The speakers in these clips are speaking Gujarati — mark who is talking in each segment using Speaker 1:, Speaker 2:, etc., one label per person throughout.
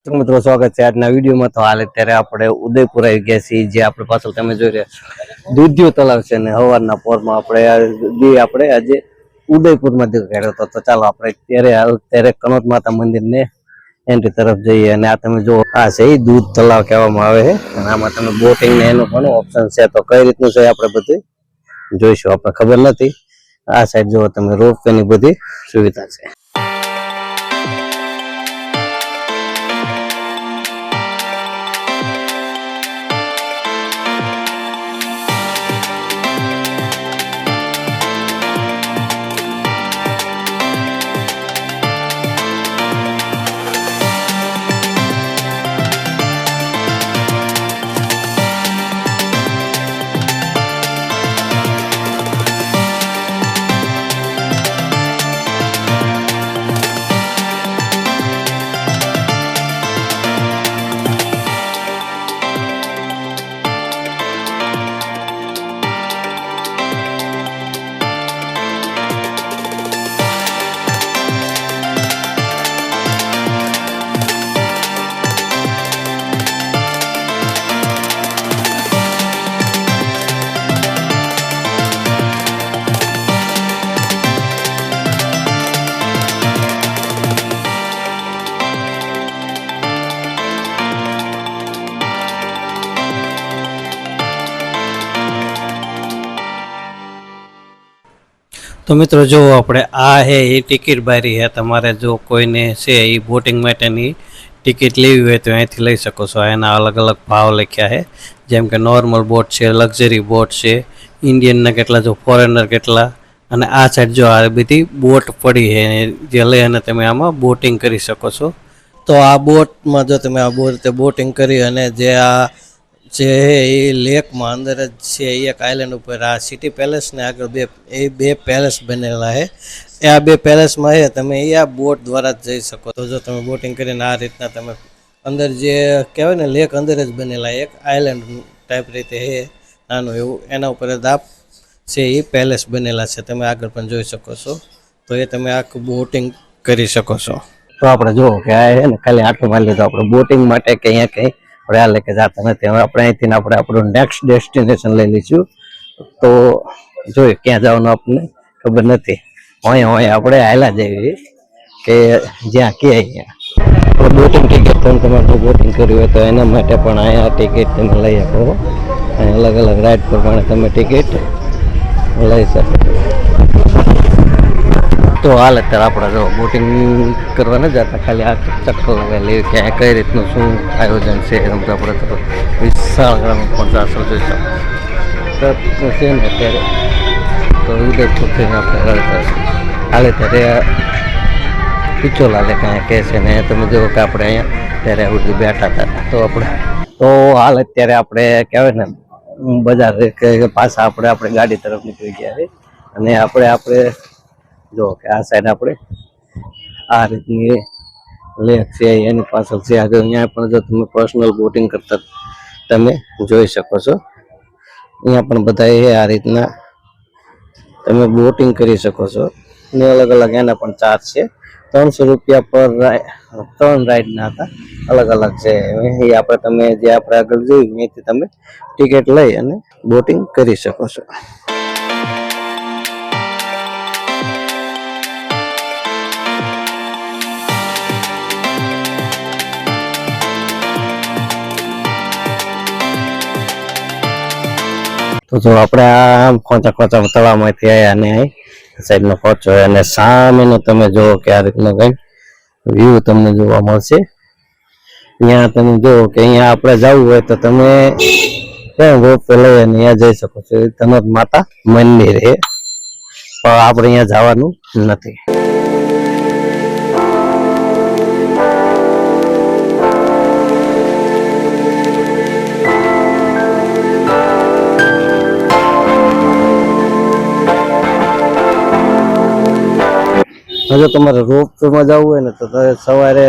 Speaker 1: તો મિત્રો સ્વાગત છે આજના વિડીયોમાં। તો હાલ અત્યારે આપણે ઉદયપુર આવી ગયા છીએ, જે આપણે પાછળ તમે જોઈ રહ્યા દૂધિયો તળાવ છે ને સવારના પોરમાં આપણે આજે ઉદયપુરમાં દીકરો હતો। તો ચાલો આપણે અત્યારે કનોજ માતા મંદિરને એન્ટ્રી તરફ જઈએ। અને આ તમે જો આ છે દૂધ તળાવ કહેવામાં આવે છે, અને આમાં તમે બોટિંગ ને એનો પણ ઓપ્શન છે। તો કઈ રીતનું છે આપણે બધું જોઈશું, આપણે ખબર નથી। આ સાઈડ જો તમે રોપવે ની બધી સુવિધા છે। तो मित्रों जो આપણે આ है ये टिकિટ બારી है। તમારે જો કોઈને છે એ બોટિંગ માટેની ટિકિટ લેવી હોય તો અહીંથી લઈ શકો છો। એના અલગ અલગ ભાવ લખ્યા છે, જેમ કે નોર્મલ બોટ છે, લક્ઝરી બોટ છે, ઇન્ડિયનના કેટલા, જો ફોરેનર કેટલા। અને આ સાઈડ જો આ બધી બોટ પડી છે, જે લઈ અને તમે આમાં બોટિંગ કરી શકો છો। તો આ બોટમાં જો તમે આ બોટિંગ કરી અને જે આ જે એ લેકમાં અંદર જ છે એક આઇલેન્ડ ઉપર આ સિટી પેલેસ ને આગળ બે પેલેસ બનેલા છે। એ આ બે પેલેસમાં છે તમે એ આ બોટ દ્વારા જ જઈ શકો। તો જો તમે બોટિંગ કરીને આ રીતના તમે અંદર જે કહેવાય ને લેક અંદર જ બનેલા એક આઇલેન્ડ ટાઈપ રીતે છે નાનું એવું, એના ઉપર જ આ છે એ પેલેસ બનેલા છે, તમે આગળ પણ જોઈ શકો છો। તો એ તમે આખું બોટિંગ કરી શકો છો। તો આપણે જુઓ કે આ છે ને ખાલી આટલું મારી લીધું આપણે બોટિંગ માટે કે અહીંયા કંઈ આપણે આ લેકે જતા નથી। હવે આપણે અહીંથી આપણે આપણું નેક્સ્ટ ડેસ્ટિનેશન લઈ લઈશું। તો જોઈએ ક્યાં જવાનું આપણને ખબર નથી, અહીંયા આપણે હાલા જઈએ કે જ્યાં કે અહીંયા બોટિંગ ટિકિટ તમારે બોટિંગ કરવી હોય તો એના માટે પણ અહીંયા ટિકિટ તમે લઈ શકો। અહીંયા અલગ અલગ રાઇડ પ્રમાણે તમે ટિકિટ લઈ શકો। તો હાલ અત્યારે આપણે જો બોટિંગ કરવા ન જતા, ખાલી આ ચક્કર લગાવી લેવી કે કઈ રીતનું શું આયોજન છે એમ। તો આપણે તો વિશાળ ગ્રામીણ પણ ચારસો જોઈશું છે ને અત્યારે તો ઉદયપુર થઈને આપણે રડતા હાલે ત્યારે પિચોલા લે કાંઈ કહે છે ને તમે જુઓ કે આપણે અહીંયા ત્યારે સુધી બેઠા હતા। તો હાલ અત્યારે આપણે કહેવાય ને બજાર કે પાછા આપણે ગાડી તરફ નીકળી ગયા છે। અને આપણે જો કે આ સાઈડ આપણે આ રીતની લેક છે એની પાછળ છે આગળ, અહીંયા પણ જો તમે પર્સનલ બોટિંગ કરતા તમે જોઈ શકો છો। અહીંયા પણ બધા આ રીતના તમે બોટિંગ કરી શકો છો ને અલગ અલગ એના પણ ચાર્જ છે। 300 રૂપિયા પર 3 રાઈડના હતા, અલગ અલગ છે એ આપણે તમે જે આપણે આગળ જોયું અહીંથી તમે ટિકિટ લઈ અને બોટિંગ કરી શકો છો। તો જો આપણે આમ ખોંચા તળાવમાંથી આવ્યા અને અહીં સાઈડનો ખોંચો અને સામેનો તમે જુઓ કે આ રીતનો કંઈક વ્યૂ તમને જોવા મળશે। અહીંયા તમે જુઓ કે અહીંયા આપણે જવું હોય તો તમે રોપવે લઈ અને અહીંયા જઈ શકો છો। કનોજ માતા મંદિર છે, પણ આપણે અહીંયા જવાનું નથી। જો તમારે રોપવેમાં જવું હોય ને તો સવારે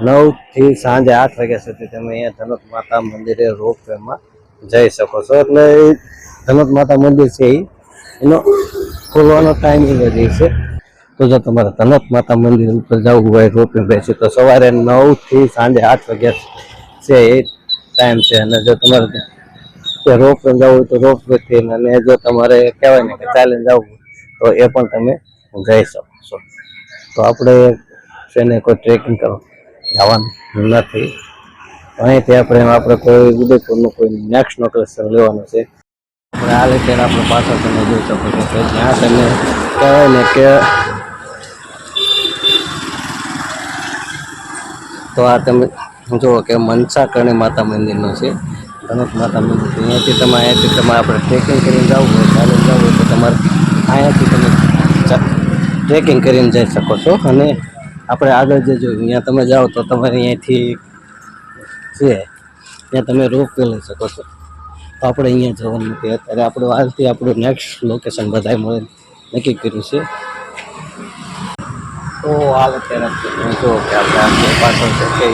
Speaker 1: 9 થી સાંજે 8 વાગ્યા સુધી તમે અહીંયા કનોજ માતા મંદિરે રોપવેમાં જઈ શકો છો। એટલે કનોજ માતા મંદિર છે એનો ખોલવાનો ટાઈમિંગ જ છે। તો જો તમારે તનત માતા મંદિર ઉપર જવું હોય રોપવે બેસી તો સવારે 9 થી સાંજે 8 વાગ્યા છે એ ટાઈમ છે. અને જો તમારે રોપવે જવું હોય તો રોપવે થી, અને જો તમારે કહેવાય ને કે ચાલીને જવું તો એ પણ તમે જઈ શકો છો. તો આપણે છે કોઈ ટ્રેકિંગ કરવા જવાનું નથી. અહીંથી આપણે કોઈ ઉદયપુરનું કોઈ નેક્સ્ટ લોકેશન લેવાનું છે. આપણે આ રીતે આપણે પાછળ તમે જોઈ શકો છો કે જ્યાં તમે કહેવાય ને કે તો આ તમે જુઓ કે મનસા કરણી માતા મંદિરનો છે. ધનત માતા મંદિર અહીંયાથી તમે આપણે ટ્રેકિંગ કરીને જવું હોય, ચાલીને જવું હોય તો તમારે અહીંયાથી તમે ટ્રેકિંગ કરીને જઈ શકો છો. અને આપણે આગળ જે જોયું અહીંયા તમે જાઓ તો તમારે અહીંયાથી છે ત્યાં તમે રોપવે લઈ શકો છો. તો આપણે અહીંયા જવાનું નથી. અત્યારે આપણે હાલથી આપણું નેક્સ્ટ લોકેશન બધાય મળે નક્કી કર્યું છે. તો હાલ અત્યારે જો કે આપણે આગળ પાછળ છે કે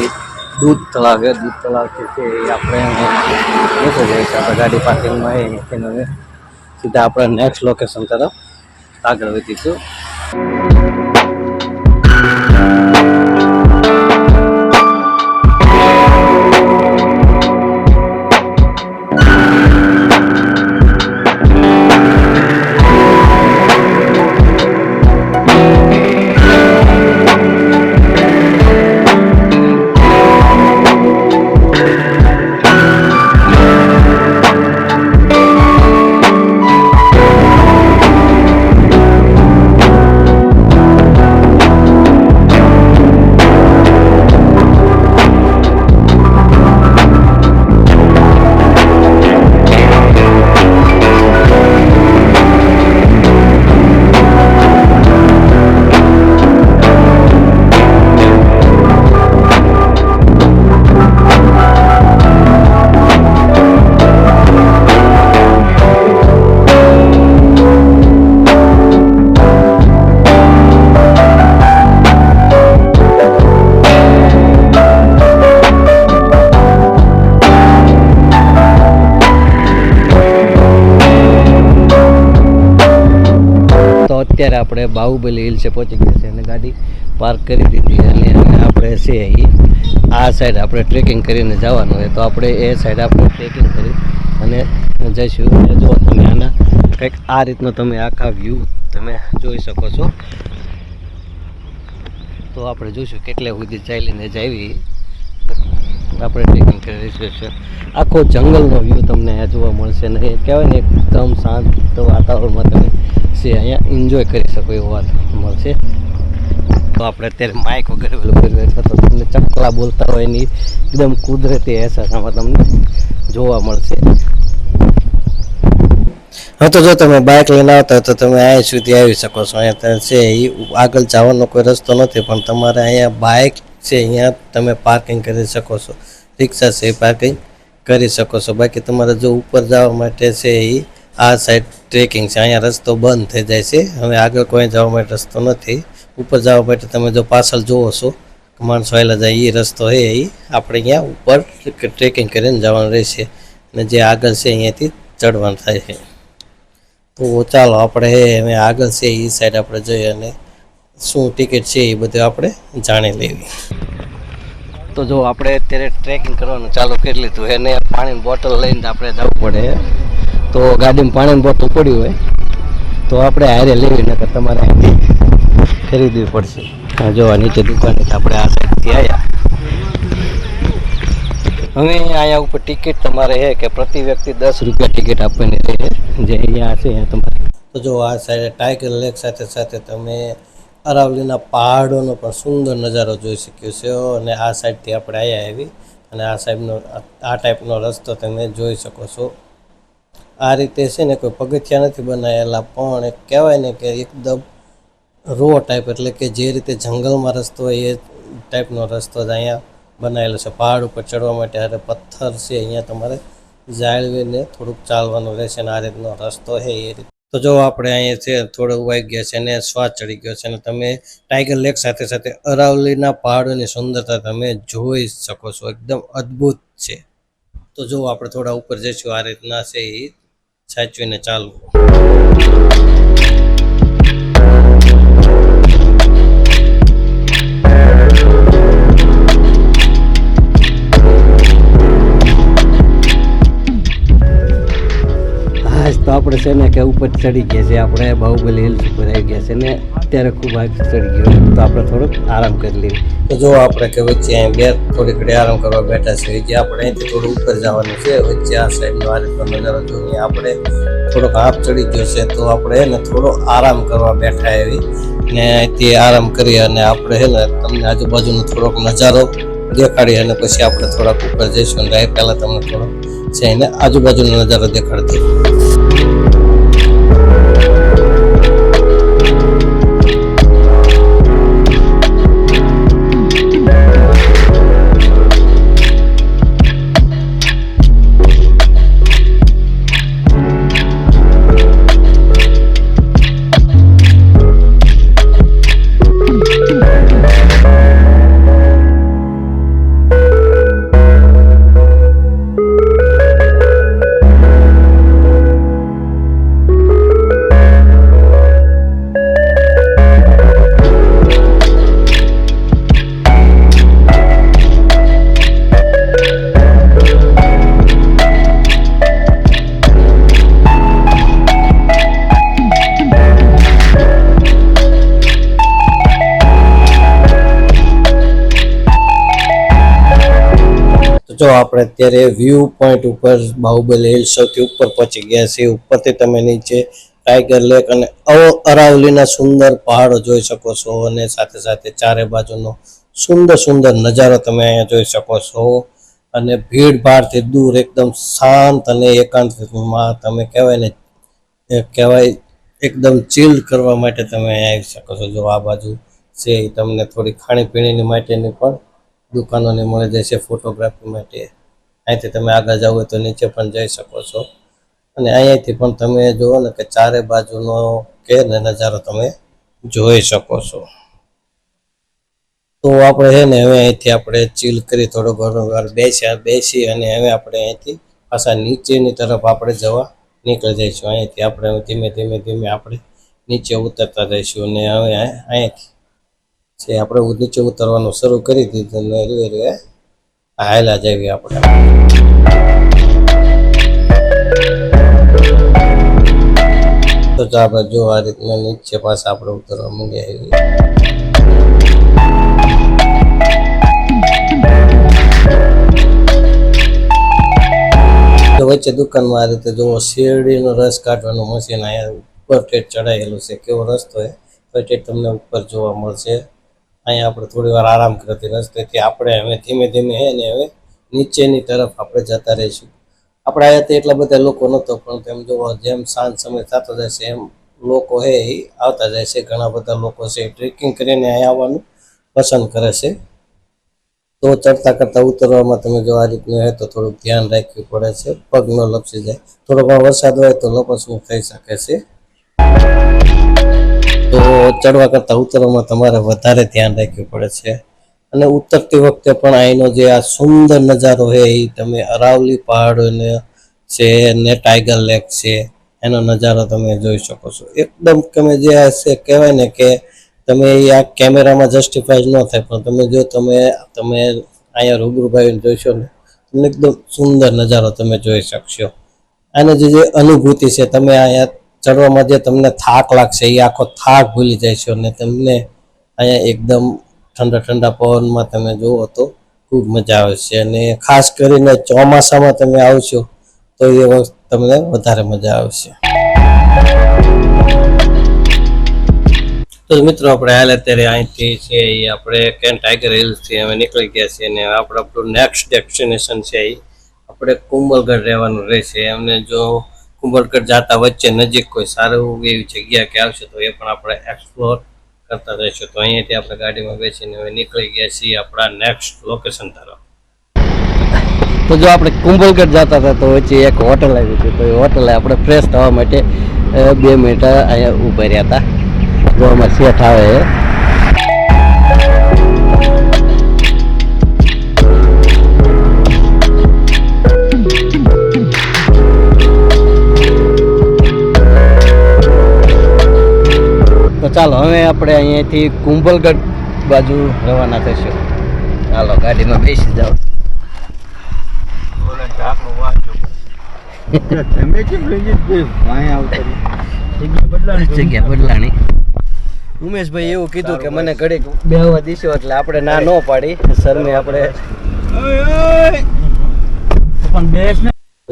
Speaker 1: દૂધ તળાવ છે. દૂધ તળાવથી છે એ આપણે નીકળી જઈએ છીએ. આપણે ગાડી પાર્કિંગમાં આવીને હવે સીધા આપણે નેક્સ્ટ લોકેશન તરફ આગળ વધીશું. અત્યારે આપણે બાહુબલી હિલ્સે પહોંચી ગયા છે અને ગાડી પાર્ક કરી દીધી. અને આપણે છે એ આ સાઈડ આપણે ટ્રેકિંગ કરીને જવાનું હોય તો આપણે એ સાઈડ આપણે ટ્રેકિંગ કરી અને જઈશું. જો તમે આના કંઈક આ રીતનો તમે આખા વ્યૂ તમે જોઈ શકો છો. તો આપણે જોઈશું કેટલે સુધી ચાલીને જાવી આપણે ટ્રેકિંગ કરી રહીશું છે. આખો જંગલનો વ્યૂ તમને અહીંયા જોવા મળશે ને એ કહેવાય ને એકદમ શાંત વાતાવરણમાં તમે છે અહીંયા એન્જોય કરી શકો એવું વાત મળશે. તો આપણે અત્યારે માઇક વગેરે કર્યું તો તમને ચકલા બોલતા હોય એની એકદમ કુદરતી અહેસાસ આમાં તમને જોવા મળશે. હા, તો જો તમે બાઇક લઈને આવતા હોય તો તમે અહીંયા સુધી આવી શકો છો. અહીંયા છે એ આગળ જવાનો કોઈ રસ્તો નથી, પણ તમારે અહીંયા બાઇક છે અહીંયા તમે પાર્કિંગ કરી શકો છો. રિક્ષા છે એ પાર્કિંગ કરી શકો છો. બાકી તમારે જો ઉપર જવા માટે છે એ આ સાઈડ ટ્રેકિંગ છે. અહીંયા રસ્તો બંધ થઈ જાય છે. હવે આગળ કોઈ જવા માટે રસ્તો નથી. ઉપર જવા માટે તમે જો પાછળ જોવો છો માણસો આવેલા જાય એ રસ્તો છે એ આપણે અહીંયા ઉપર ટ્રેકિંગ કરીને જવાનું રહેશે. અને જે આગળ છે અહીંયાથી ચડવાનું થાય છે. તો ચાલો આપણે હવે આગળ છે એ સાઈડ આપણે જોઈએ અને શું ટિકિટ છે એ બધું આપણે જાણી લેવી. તો જો આપણે અત્યારે ટ્રેકિંગ કરવાનું ચાલુ કરી લીધું એને પાણીની બોટલ લઈને આપણે જવું પડે. તો ગાડીમાં પાણીની બોટલ પડી હોય તો આપણે હારે લેવી, નકર તમારે અહીંથી ખરીદવી પડશે. જો આ નીચે દુકાને આપણે આ સાઈડથી આવ્યા. હવે અહીંયા ઉપર ટિકિટ તમારે છે કે પ્રતિ વ્યક્તિ 10 રૂપિયા ટિકિટ આપવાની છે. જે અહીંયા છે અહીંયા તમારે. તો જો આ સાઈડે ટાઈગર લેક સાથે સાથે તમે અરાવલીના પહાડોનો પણ સુંદર નજારો જોઈ શક્યો છે. અને આ સાઈડથી આપણે અહીંયા આવી અને આ સાઈડનો આ ટાઈપનો રસ્તો તમે જોઈ શકો છો. આ રીતે છે ને કોઈ પગથિયા નથી બનાવેલા, પણ એક કહેવાય ને કે એકદમ રો ટાઈપ, એટલે કે જે રીતે જંગલમાં રસ્તો હોય એ ટાઈપનો રસ્તો જ અહીંયા બનાવેલો છે. પહાડ ઉપર ચડવા માટે હારે પથ્થર છે અહીંયા તમારે જાળવીને થોડુંક ચાલવાનું રહેશે. અને આ રીતનો રસ્તો છે એ રીતે. તો જો આપણે અહીંયા છે થોડો ઉવાઈ ગયા છે અને શ્વાસ ચડી ગયો છે. અને તમે ટાઈગર લેક સાથે સાથે અરાવલીના પહાડોની સુંદરતા તમે જોઈ શકો છો. એકદમ અદ્ભુત છે. તો જો આપણે થોડા ઉપર જઈશું. આ રીતના છે એ સાચવીને ચાલવું. છે ને કે ઉપર ચડી ગયા છે, આપણે બાહુબલી હિલ્સ ઉપર આવી ગયા છે ને અત્યારે ખૂબ આગળ ચડી ગયો તો આપણે થોડોક આરામ કરી લઈએ. તો જો આપણે કે વચ્ચે અહીં બે થોડી ઘડી આરામ કરવા બેઠા છે, જે આપણે અહીંથી થોડું ઉપર જવાનું છે. વચ્ચે આ સાઈડનો આ રીતનો નજારો જોઈએ. આપણે થોડોક હાફ ચડી ગયો છે તો આપણે એને થોડો આરામ કરવા બેઠા એવી ને અહીંથી આરામ કરી અને આપણે હે ને તમને આજુબાજુનો થોડોક નજારો દેખાડી અને પછી આપણે થોડાક ઉપર જઈશું. અને પહેલાં તમને થોડોક છે એને આજુબાજુનો નજારો દેખાડતી. જો આપણે અત્યારે વ્યૂ પોઈન્ટ ઉપર બાહુબલી હિલ સૌથી ઉપર પહોંચી ગયા છે. ઉપરથી તમે નીચે ટાઈગર લેક અને અરાવલીના સુંદર પહાડો જોઈ શકો છો અને સાથે સાથે ચારે બાજુનો સુંદર સુંદર નજારો તમે અહીંયા જોઈ શકો છો. અને ભીડ ભાડથી દૂર એકદમ શાંત અને એકાંતમાં તમે કહેવાય એકદમ ચીલ કરવા માટે તમે અહીંયા આવી શકો છો. જો આ બાજુ છે તમને થોડી ખાણીપીણીની માટેની પણ દુકાનોને મળી જાય છે ફોટોગ્રાફી માટે. અહીંથી તમે આગળ જાવ હોય તો નીચે પણ જઈ શકો છો અને અહીંયાથી પણ તમે જુઓ ને કે ચારે બાજુનો કે નજારો તમે જોઈ શકો છો. તો આપણે છે ને હવે અહીંથી આપણે ચીલ કરી થોડો ઘણો વાર બેસી અને હવે આપણે અહીંથી પાછા નીચેની તરફ આપણે જવા નીકળી જઈશું. અહીંથી આપણે ધીમે આપણે નીચે ઉતરતા જઈશું અને હવે અહીંયાથી છે આપણે નીચે ઉતરવાનું શરૂ કરી દીધું ને રે હાયલા જઈએ આપણે. તો આપણે જો આ રીતના નીચે પાછા આપણે ઉતરવા માંડ્યા. વચ્ચે દુકાનમાં આ રીતે જો શેરડીનો રસ કાઢવાનું મશીન અહીંયા ઉપર ઠેઠ ચડાયેલું છે. કેવો રસ્તો હોય તો ઠેઠ તમને ઉપર જોવા મળશે. અહીંયા આપણે થોડી વાર આરામ કરતી રસ્તેથી આપણે હવે ધીમે હે ને હવે નીચેની તરફ આપણે જતા રહીશું. આપણે અહીંયાથી એટલા બધા લોકો નહોતો પણ તેમ જોવા જેમ સાંજ સમય થતો જાય છે એમ લોકો હે એ આવતા જાય છે. ઘણા બધા લોકો છે ટ્રેકિંગ કરીને અહીંયા આવવાનું પસંદ કરે છે. તો ચડતા કરતાં ઉતરવામાં તમે જો આ રીતનું હે તો થોડુંક ધ્યાન રાખવું પડે છે, પગ ન લપસી જાય. થોડો ઘણો વરસાદ હોય તો લપસવું થઈ શકે છે. તો ચડવા કરતાં ઉતરવામાં તમારે વધારે ધ્યાન રાખવું પડે છે. અને ઉતરતી વખતે પણ અહીંનો જે આ સુંદર નજારો છે એ તમે અરાવલી પહાડોને છે ને ટાઈગર લેક છે એનો નજારો તમે જોઈ શકો છો. એકદમ તમે જે છે કહેવાય ને કે તમે આ કેમેરામાં જસ્ટિફાઈ ન થાય પણ તમે જો તમે અહીંયા રૂબરૂભાઈ જોઈશો ને તમને એકદમ સુંદર નજારો તમે જોઈ શકશો. અને જે અનુભૂતિ છે તમે અહીંયા ચડવામાં જે તમને થાક લાગશે એ આખો થાક ભૂલી જશો અને તમને અહીંયા એકદમ ઠંડા પવનમાં તમે જુઓ તો ખૂબ મજા આવશે. અને ખાસ કરીને ચોમાસામાં તમે આવશો તો એ વખત તમને વધારે મજા આવશે. તો મિત્રો આપણે હાલ અત્યારે અહીંથી છે એ આપણે કેન ટાઈગર હિલ્સથી અમે નીકળી ગયા છીએ અને આપણું નેક્સ્ટ ડેસ્ટિનેશન છે એ આપણે કુંભલગઢ રહેવાનું રહેશે. એમને જો કુંભલગઢ જતા વચ્ચે નજીક કોઈ સારું એવી જગ્યા કે આવશે તો એ પણ આપણે એક્સપ્લોર કરતા રહીશું. તો અહીંયાથી આપણે ગાડીમાં બેસીને હવે નીકળી ગયા છીએ આપણા નેક્સ્ટ લોકેશન તરફ. તો જો આપણે કુંભલગઢ જતા હતા તો વચ્ચે એક હોટલ આવી હતી તો એ હોટલે આપણે ફ્રેશ થવા માટે 2 મિનિટ અહીંયા ઊભા રહ્યા હતા. જો અમારે સેટ આવે તો ચાલો હવે આપણે અહીંયાથી કુંભલગઢ બાજુ રવાના થઈશું. ચાલો ગાડીમાં બેસી જાઓ.
Speaker 2: તમે કેમ લઈ જઈ ભાઈ આવતા
Speaker 1: જગ્યા બદલાણી. ઉમેશભાઈ એવું કીધું કે મને ઘડીક બેહવા દીશો એટલે આપણે ના ન પાડી. સરને આપણે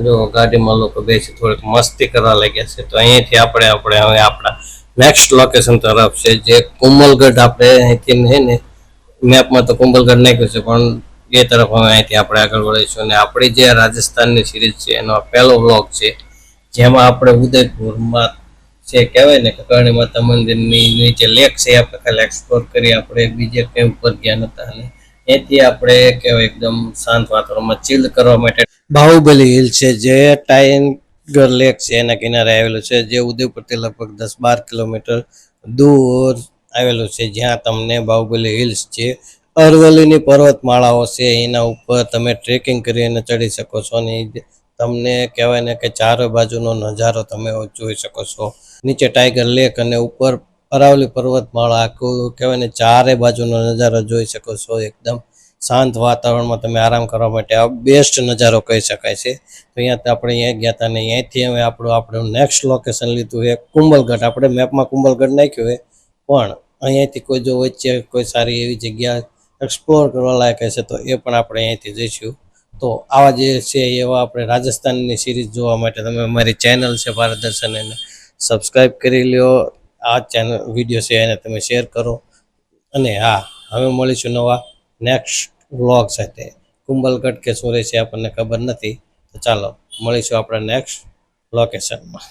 Speaker 1: જો ગાડીમાં લોકો બેસી થોડીક મસ્તી કરવા લાગ્યા છે. તો અહીંયાથી આપણે હવે આપણા નેક્સ્ટ લોકેશન તરફ છે, જે કુંભલગઢ. આપણે અહીંથી છે ને મેપમાં તો કુંભલગઢ નાખ્યું છે, પણ એ તરફ હવે અહીંથી આપણે આગળ વળીશું. અને આપણી જે રાજસ્થાનની સિરીઝ છે એનો પહેલો વ્લોગ છે, જેમાં આપણે ઉદયપુરમાં છે કહેવાય ને કે કરણી માતા મંદિરની નીચે લેક છે, આપણે ખાલી એક્સપ્લોર કરી. આપણે બીજે કંઈ ઉપર ગયા નતા. અને એથી આપણે કહેવાય એકદમ શાંત વાતાવરણમાં ચીલ કરવા માટે બાહુબલી હિલ છે, જે ટાઈગર લેક છે એના કિનારે આવેલું છે, જે ઉદયપુરથી લગભગ 10-12 કિલોમીટર દૂર આવેલું છે, જ્યાં તમને બાહુબલી હિલ્સ છે, અરવલ્લીની પર્વતમાળાઓ છે, એના ઉપર તમે ટ્રેકિંગ કરીને ચડી શકો છો. અને તમને કહેવાય ને કે ચારે બાજુનો નજારો તમે જોઈ શકો છો. નીચે ટાઈગર લેક અને ઉપર અરાવલી પર્વતમાળા, આખું કહેવાય ને ચારે બાજુનો નજારો જોઈ શકો છો. એકદમ શાંત વાતાવરણમાં તમે આરામ કરવા માટે આ બેસ્ટ નજારો કહી શકાય છે. તો અહીંયા આપણે અહીંયા ગયા હતા, ને અહીંયાથી હવે આપણું નેક્સ્ટ લોકેશન લીધું છે કુંભલગઢ. આપણે મેપમાં કુંભલગઢ નાખ્યું છે, પણ અહીંયાથી કોઈ જો વચ્ચે કોઈ સારી એવી જગ્યા એક્સપ્લોર કરવા લાયક હશે તો એ પણ આપણે અહીંયાથી જઈશું. તો આવા જે છે એવા આપણે રાજસ્થાનની સિરીઝ જોવા માટે તમે અમારી ચેનલ છે ભારત દર્શન, એને સબસ્ક્રાઈબ કરી લ્યો. આ ચેનલ વિડીયો છે એને તમે શેર કરો. અને હા, હવે મળીશું નવા નેક્સ્ટ વ્લોગ સાથે. કુંભલગઢ કે શું રહેશે આપણને ખબર નથી. તો ચાલો મળીશું આપણા નેક્સ્ટ લોકેશનમાં.